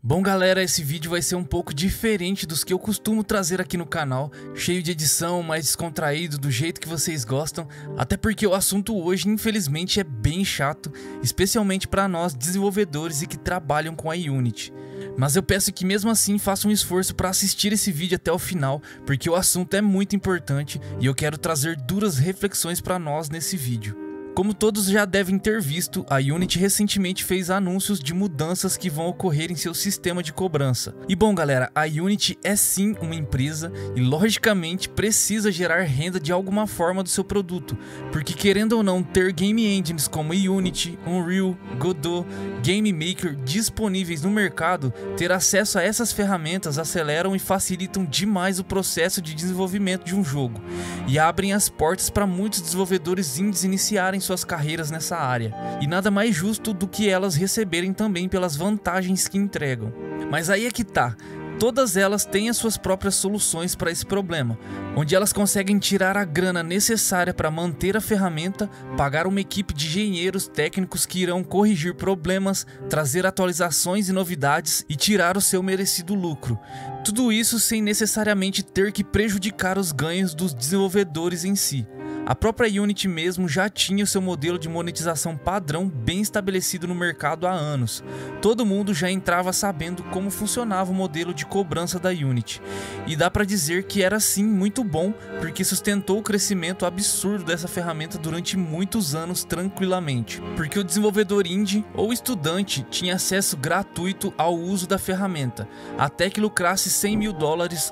Bom galera, esse vídeo vai ser um pouco diferente dos que eu costumo trazer aqui no canal, cheio de edição, mais descontraído, do jeito que vocês gostam, até porque o assunto hoje infelizmente é bem chato, especialmente para nós desenvolvedores e que trabalham com a Unity. Mas eu peço que mesmo assim façam um esforço para assistir esse vídeo até o final, porque o assunto é muito importante e eu quero trazer duras reflexões para nós nesse vídeo. Como todos já devem ter visto, a Unity recentemente fez anúncios de mudanças que vão ocorrer em seu sistema de cobrança. E bom galera, a Unity é sim uma empresa e logicamente precisa gerar renda de alguma forma do seu produto, porque querendo ou não ter game engines como Unity, Unreal, Godot, Game Maker disponíveis no mercado, ter acesso a essas ferramentas aceleram e facilitam demais o processo de desenvolvimento de um jogo e abrem as portas para muitos desenvolvedores indies iniciarem suas carreiras nessa área, e nada mais justo do que elas receberem também pelas vantagens que entregam. Mas aí é que tá, todas elas têm as suas próprias soluções para esse problema, onde elas conseguem tirar a grana necessária para manter a ferramenta, pagar uma equipe de engenheiros técnicos que irão corrigir problemas, trazer atualizações e novidades e tirar o seu merecido lucro. Tudo isso sem necessariamente ter que prejudicar os ganhos dos desenvolvedores em si. A própria Unity mesmo já tinha o seu modelo de monetização padrão bem estabelecido no mercado há anos. Todo mundo já entrava sabendo como funcionava o modelo de cobrança da Unity. E dá pra dizer que era sim muito bom, porque sustentou o crescimento absurdo dessa ferramenta durante muitos anos tranquilamente. Porque o desenvolvedor indie ou estudante tinha acesso gratuito ao uso da ferramenta, até que lucrasse $100 mil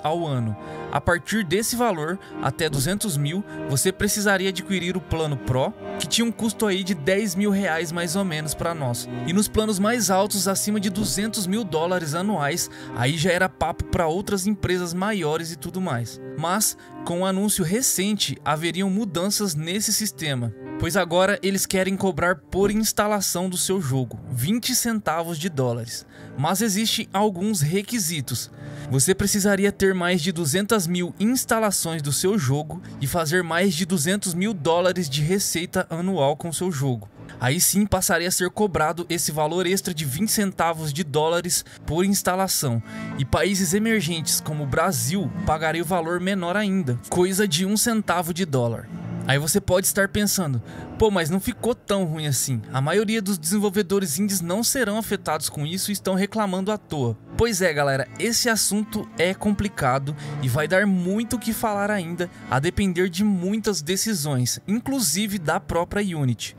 ao ano. A partir desse valor, até 200 mil, você precisaria adquirir o plano Pro, que tinha um custo aí de $10 mil mais ou menos para nós. E nos planos mais altos, acima de $200 mil anuais, aí já era papo para outras empresas maiores e tudo mais. Mas, com o anúncio recente, haveriam mudanças nesse sistema, pois agora eles querem cobrar por instalação do seu jogo, 20 centavos de dólares. Mas existem alguns requisitos. Você precisaria ter mais de 200 mil instalações do seu jogo e fazer mais de $200 mil de receita anual com seu jogo. Aí sim passaria a ser cobrado esse valor extra de 20 centavos de dólares por instalação. E países emergentes como o Brasil pagariam o valor menor ainda, coisa de 1 centavo de dólar. Aí você pode estar pensando, pô, mas não ficou tão ruim assim. A maioria dos desenvolvedores indies não serão afetados com isso e estão reclamando à toa. Pois é galera, esse assunto é complicado e vai dar muito o que falar ainda, a depender de muitas decisões, inclusive da própria Unity.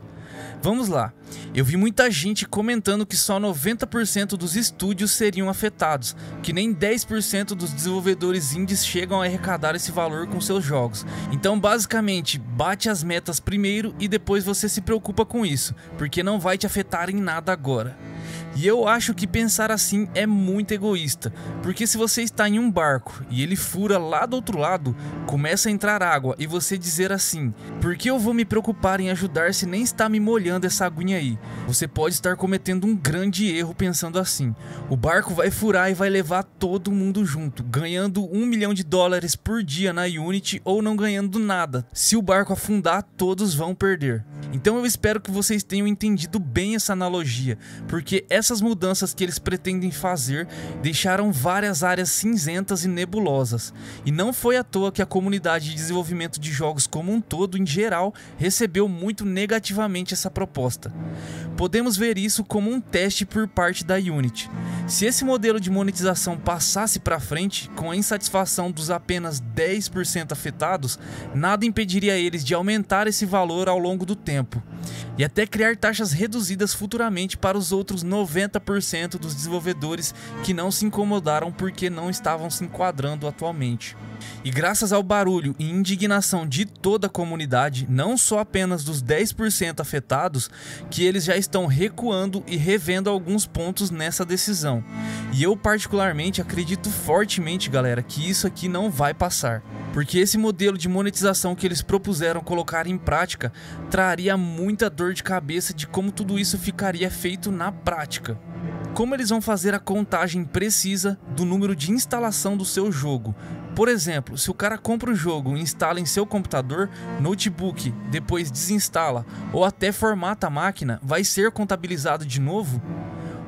Vamos lá, eu vi muita gente comentando que só 90% dos estúdios seriam afetados, que nem 10% dos desenvolvedores indies chegam a arrecadar esse valor com seus jogos. Então basicamente, bate as metas primeiro e depois você se preocupa com isso, porque não vai te afetar em nada agora. E eu acho que pensar assim é muito egoísta, porque se você está em um barco e ele fura lá do outro lado, começa a entrar água e você dizer assim, por que eu vou me preocupar em ajudar se nem está me molhando essa aguinha aí? Você pode estar cometendo um grande erro pensando assim, o barco vai furar e vai levar todo mundo junto, ganhando $1 milhão por dia na Unity ou não ganhando nada. Se o barco afundar, todos vão perder. Então eu espero que vocês tenham entendido bem essa analogia, porque essas mudanças que eles pretendem fazer deixaram várias áreas cinzentas e nebulosas. E não foi à toa que a comunidade de desenvolvimento de jogos como um todo, em geral, recebeu muito negativamente essa proposta. Podemos ver isso como um teste por parte da Unity. Se esse modelo de monetização passasse para frente, com a insatisfação dos apenas 10% afetados, nada impediria eles de aumentar esse valor ao longo do tempo, e até criar taxas reduzidas futuramente para os outros 90% dos desenvolvedores que não se incomodaram porque não estavam se enquadrando atualmente. E graças ao barulho e indignação de toda a comunidade, não só apenas dos 10% afetados, que eles já estão recuando e revendo alguns pontos nessa decisão. E eu particularmente acredito fortemente, galera, que isso aqui não vai passar, porque esse modelo de monetização que eles propuseram colocar em prática traria muita dor de cabeça de como tudo isso ficaria feito na prática. Como eles vão fazer a contagem precisa do número de instalação do seu jogo? Por exemplo, se o cara compra o jogo e instala em seu computador, notebook, depois desinstala ou até formata a máquina, vai ser contabilizado de novo?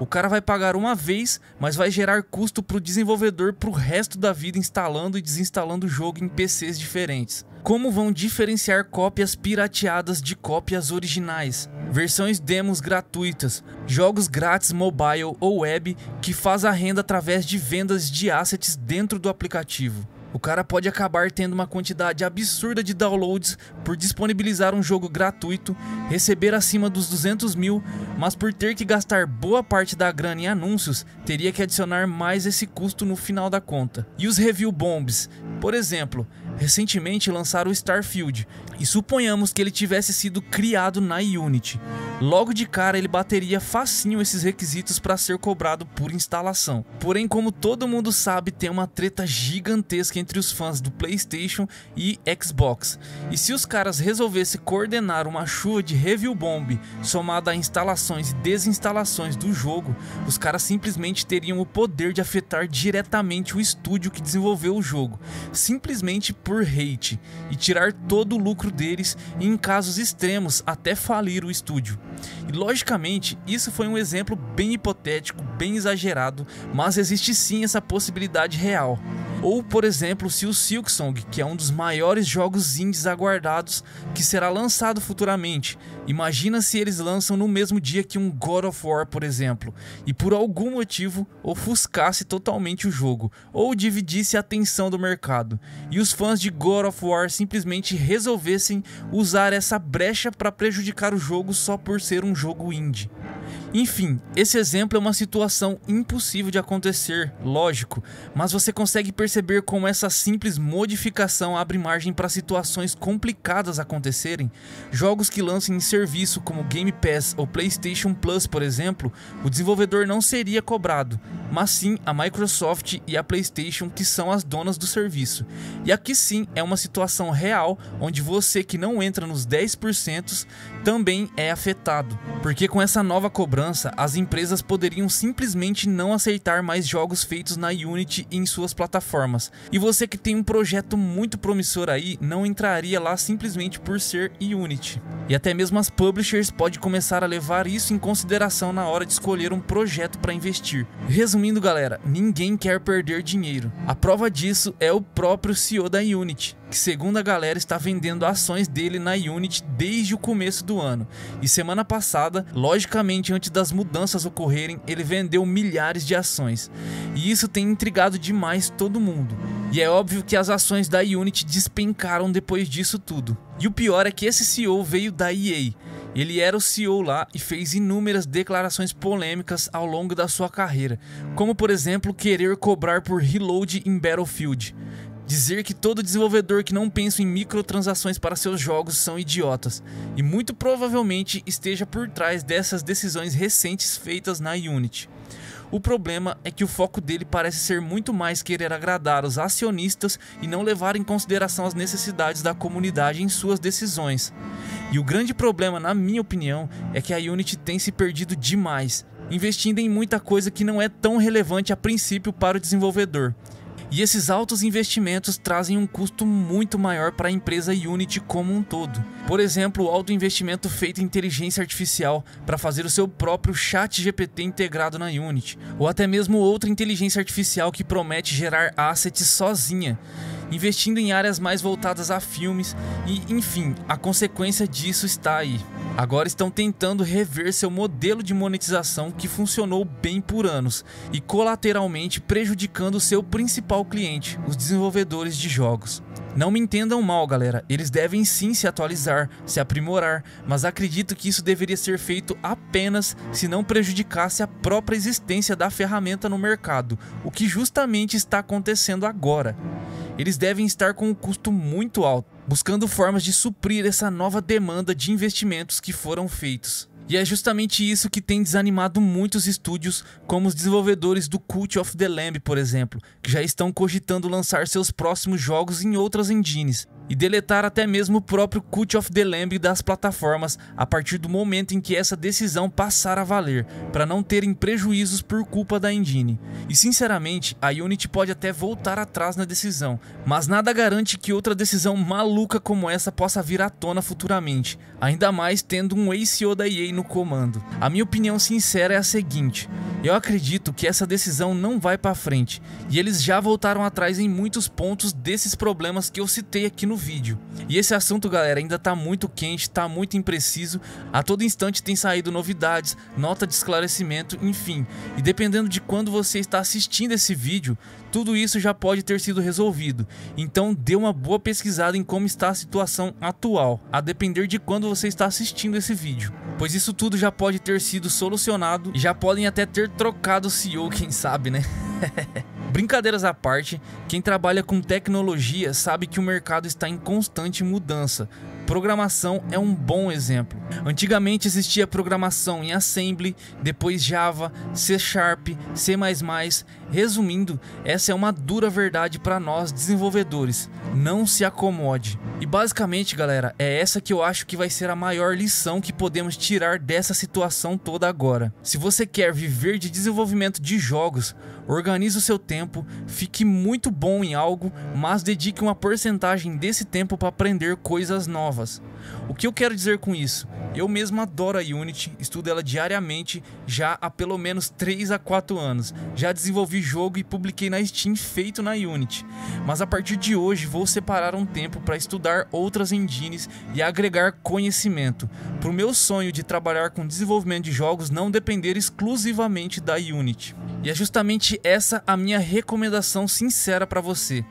O cara vai pagar uma vez, mas vai gerar custo para o desenvolvedor pro resto da vida instalando e desinstalando o jogo em PCs diferentes. Como vão diferenciar cópias pirateadas de cópias originais? Versões demos gratuitas, jogos grátis mobile ou web que faz a renda através de vendas de assets dentro do aplicativo. O cara pode acabar tendo uma quantidade absurda de downloads por disponibilizar um jogo gratuito, receber acima dos 200 mil, mas por ter que gastar boa parte da grana em anúncios, teria que adicionar mais esse custo no final da conta. E os review bombs? Por exemplo, recentemente lançaram o Starfield, e suponhamos que ele tivesse sido criado na Unity. Logo de cara ele bateria facinho esses requisitos para ser cobrado por instalação. Porém, como todo mundo sabe, tem uma treta gigantesca entre os fãs do PlayStation e Xbox. E se os caras resolvessem coordenar uma chuva de review bomb somada a instalações e desinstalações do jogo, os caras simplesmente teriam o poder de afetar diretamente o estúdio que desenvolveu o jogo, simplesmente por hate, e tirar todo o lucro deles e, em casos extremos, até falir o estúdio. E logicamente isso foi um exemplo bem hipotético, bem exagerado, mas existe sim essa possibilidade real. Ou, por exemplo, se o Silksong, que é um dos maiores jogos indies aguardados, que será lançado futuramente, imagina se eles lançam no mesmo dia que um God of War, por exemplo, e por algum motivo ofuscasse totalmente o jogo, ou dividisse a atenção do mercado, e os fãs de God of War simplesmente resolvessem usar essa brecha para prejudicar o jogo só por ser um jogo indie. Enfim, esse exemplo é uma situação impossível de acontecer, lógico, mas você consegue perceber como essa simples modificação abre margem para situações complicadas acontecerem. Jogos que lancem em serviço como Game Pass ou PlayStation Plus, por exemplo, o desenvolvedor não seria cobrado, mas sim a Microsoft e a PlayStation, que são as donas do serviço. E aqui sim é uma situação real onde você que não entra nos 10% também é afetado, porque com essa nova cobrança as empresas poderiam simplesmente não aceitar mais jogos feitos na Unity em suas plataformas, e você que tem um projeto muito promissor aí não entraria lá simplesmente por ser Unity. E até mesmo as publishers podem começar a levar isso em consideração na hora de escolher um projeto para investir. Resumindo, galera, ninguém quer perder dinheiro. A prova disso é o próprio CEO da Unity, que segundo a galera está vendendo ações dele na Unity desde o começo do ano. E semana passada, logicamente antes das mudanças ocorrerem, ele vendeu milhares de ações. E isso tem intrigado demais todo mundo. E é óbvio que as ações da Unity despencaram depois disso tudo. E o pior é que esse CEO veio da EA. Ele era o CEO lá e fez inúmeras declarações polêmicas ao longo da sua carreira, como por exemplo querer cobrar por reload em Battlefield. Dizer que todo desenvolvedor que não pensa em microtransações para seus jogos são idiotas, e muito provavelmente esteja por trás dessas decisões recentes feitas na Unity. O problema é que o foco dele parece ser muito mais querer agradar os acionistas e não levar em consideração as necessidades da comunidade em suas decisões. E o grande problema, na minha opinião, é que a Unity tem se perdido demais, investindo em muita coisa que não é tão relevante a princípio para o desenvolvedor. E esses altos investimentos trazem um custo muito maior para a empresa Unity como um todo. Por exemplo, o alto investimento feito em inteligência artificial para fazer o seu próprio ChatGPT integrado na Unity, ou até mesmo outra inteligência artificial que promete gerar assets sozinha, investindo em áreas mais voltadas a filmes e, enfim, a consequência disso está aí. Agora estão tentando rever seu modelo de monetização que funcionou bem por anos e colateralmente prejudicando seu principal cliente, os desenvolvedores de jogos. Não me entendam mal, galera, eles devem sim se atualizar, se aprimorar, mas acredito que isso deveria ser feito apenas se não prejudicasse a própria existência da ferramenta no mercado, o que justamente está acontecendo agora. Eles devem estar com um custo muito alto, buscando formas de suprir essa nova demanda de investimentos que foram feitos. E é justamente isso que tem desanimado muitos estúdios, como os desenvolvedores do Cult of the Lamb, por exemplo, que já estão cogitando lançar seus próximos jogos em outras engines, e deletar até mesmo o próprio Cult of the Lamb das plataformas a partir do momento em que essa decisão passar a valer, para não terem prejuízos por culpa da engine. E sinceramente, a Unity pode até voltar atrás na decisão, mas nada garante que outra decisão maluca como essa possa vir à tona futuramente, ainda mais tendo um ex-CEO da EA no no comando. A minha opinião sincera é a seguinte: eu acredito que essa decisão não vai para frente, e eles já voltaram atrás em muitos pontos desses problemas que eu citei aqui no vídeo. E esse assunto, galera, ainda tá muito quente, tá muito impreciso, a todo instante tem saído novidades, nota de esclarecimento, enfim. E dependendo de quando você está assistindo esse vídeo, tudo isso já pode ter sido resolvido. Então dê uma boa pesquisada em como está a situação atual, a depender de quando você está assistindo esse vídeo, pois isso tudo já pode ter sido solucionado e já podem até ter trocado o CEO, quem sabe, né? Brincadeiras à parte, quem trabalha com tecnologia sabe que o mercado está em constante mudança. Programação é um bom exemplo. Antigamente existia programação em Assembly, depois Java, C#, C++. Resumindo, essa é uma dura verdade para nós desenvolvedores. Não se acomode. E basicamente, galera, é essa que eu acho que vai ser a maior lição que podemos tirar dessa situação toda agora. Se você quer viver de desenvolvimento de jogos, organize o seu tempo, fique muito bom em algo, mas dedique uma porcentagem desse tempo para aprender coisas novas. O que eu quero dizer com isso? Eu mesmo adoro a Unity, estudo ela diariamente já há pelo menos 3 a 4 anos. Já desenvolvi jogo e publiquei na Steam feito na Unity. Mas a partir de hoje vou separar um tempo para estudar outras engines e agregar conhecimento, para o meu sonho de trabalhar com desenvolvimento de jogos não depender exclusivamente da Unity. E é justamente essa a minha recomendação sincera para você.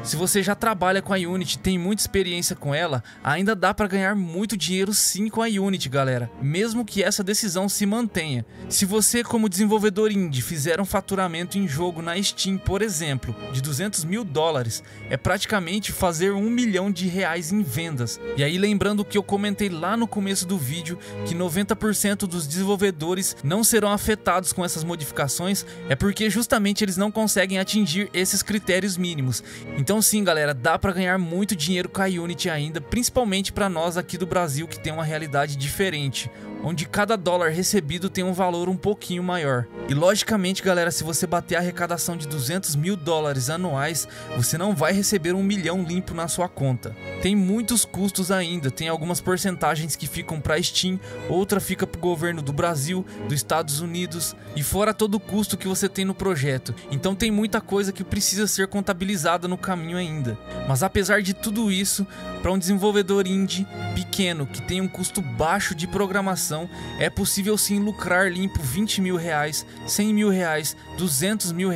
Se você já trabalha com a Unity, tem muita experiência com ela, ainda dá para ganhar muito dinheiro sim com a Unity, galera, mesmo que essa decisão se mantenha. Se você, como desenvolvedor indie, fizer um faturamento em jogo na Steam, por exemplo, de $200.000, é praticamente fazer R$1 milhão em vendas. E aí, lembrando o que eu comentei lá no começo do vídeo, que 90% dos desenvolvedores não serão afetados com essas modificações, é porque justamente eles não conseguem atingir esses critérios mínimos. Então sim, galera, dá pra ganhar muito dinheiro com a Unity ainda, principalmente pra nós aqui do Brasil que tem uma realidade diferente, onde cada dólar recebido tem um valor um pouquinho maior. E logicamente, galera, se você bater a arrecadação de $200.000 anuais, você não vai receber R$1 milhão limpo na sua conta. Tem muitos custos ainda, tem algumas porcentagens que ficam pra Steam, outra fica pro governo do Brasil, dos Estados Unidos, e fora todo o custo que você tem no projeto. Então tem muita coisa que precisa ser contabilizada no caminho ainda. Mas apesar de tudo isso, para um desenvolvedor indie pequeno que tem um custo baixo de programação, é possível sim lucrar limpo R$20 mil, R$100 mil, R$200 mil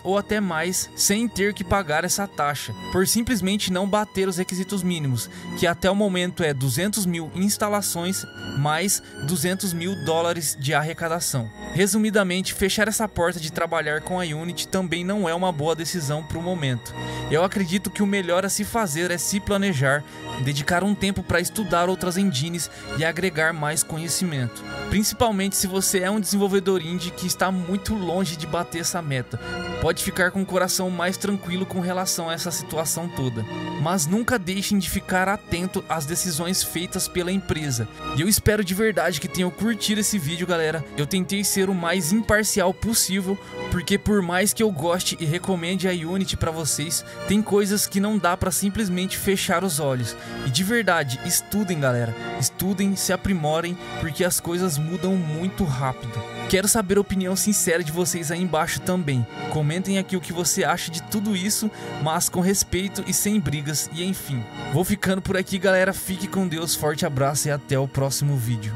ou até mais, sem ter que pagar essa taxa, por simplesmente não bater os requisitos mínimos, que até o momento é 200 mil instalações mais $200.000 de arrecadação. Resumidamente, fechar essa porta de trabalhar com a Unity também não é uma boa decisão para o momento. Eu acredito que o melhor a se fazer é se planejar, dedicar um tempo para estudar outras engines e agregar mais conhecimento. Principalmente se você é um desenvolvedor indie que está muito longe de bater essa meta. Pode ficar com o coração mais tranquilo com relação a essa situação toda. Mas nunca deixem de ficar atento às decisões feitas pela empresa. E eu espero de verdade que tenham curtido esse vídeo, galera. Eu tentei ser o mais imparcial possível, porque por mais que eu goste e recomende a Unity para vocês, tem coisas que não dá para simplesmente fechar os olhos. E de verdade, estudem, galera. Estudem, se aprimorem, porque as coisas mudam muito rápido. Quero saber a opinião sincera de vocês aí embaixo também. Comentem aqui o que você acha de tudo isso, mas com respeito e sem brigas, e enfim. Vou ficando por aqui, galera. Fique com Deus, forte abraço e até o próximo vídeo.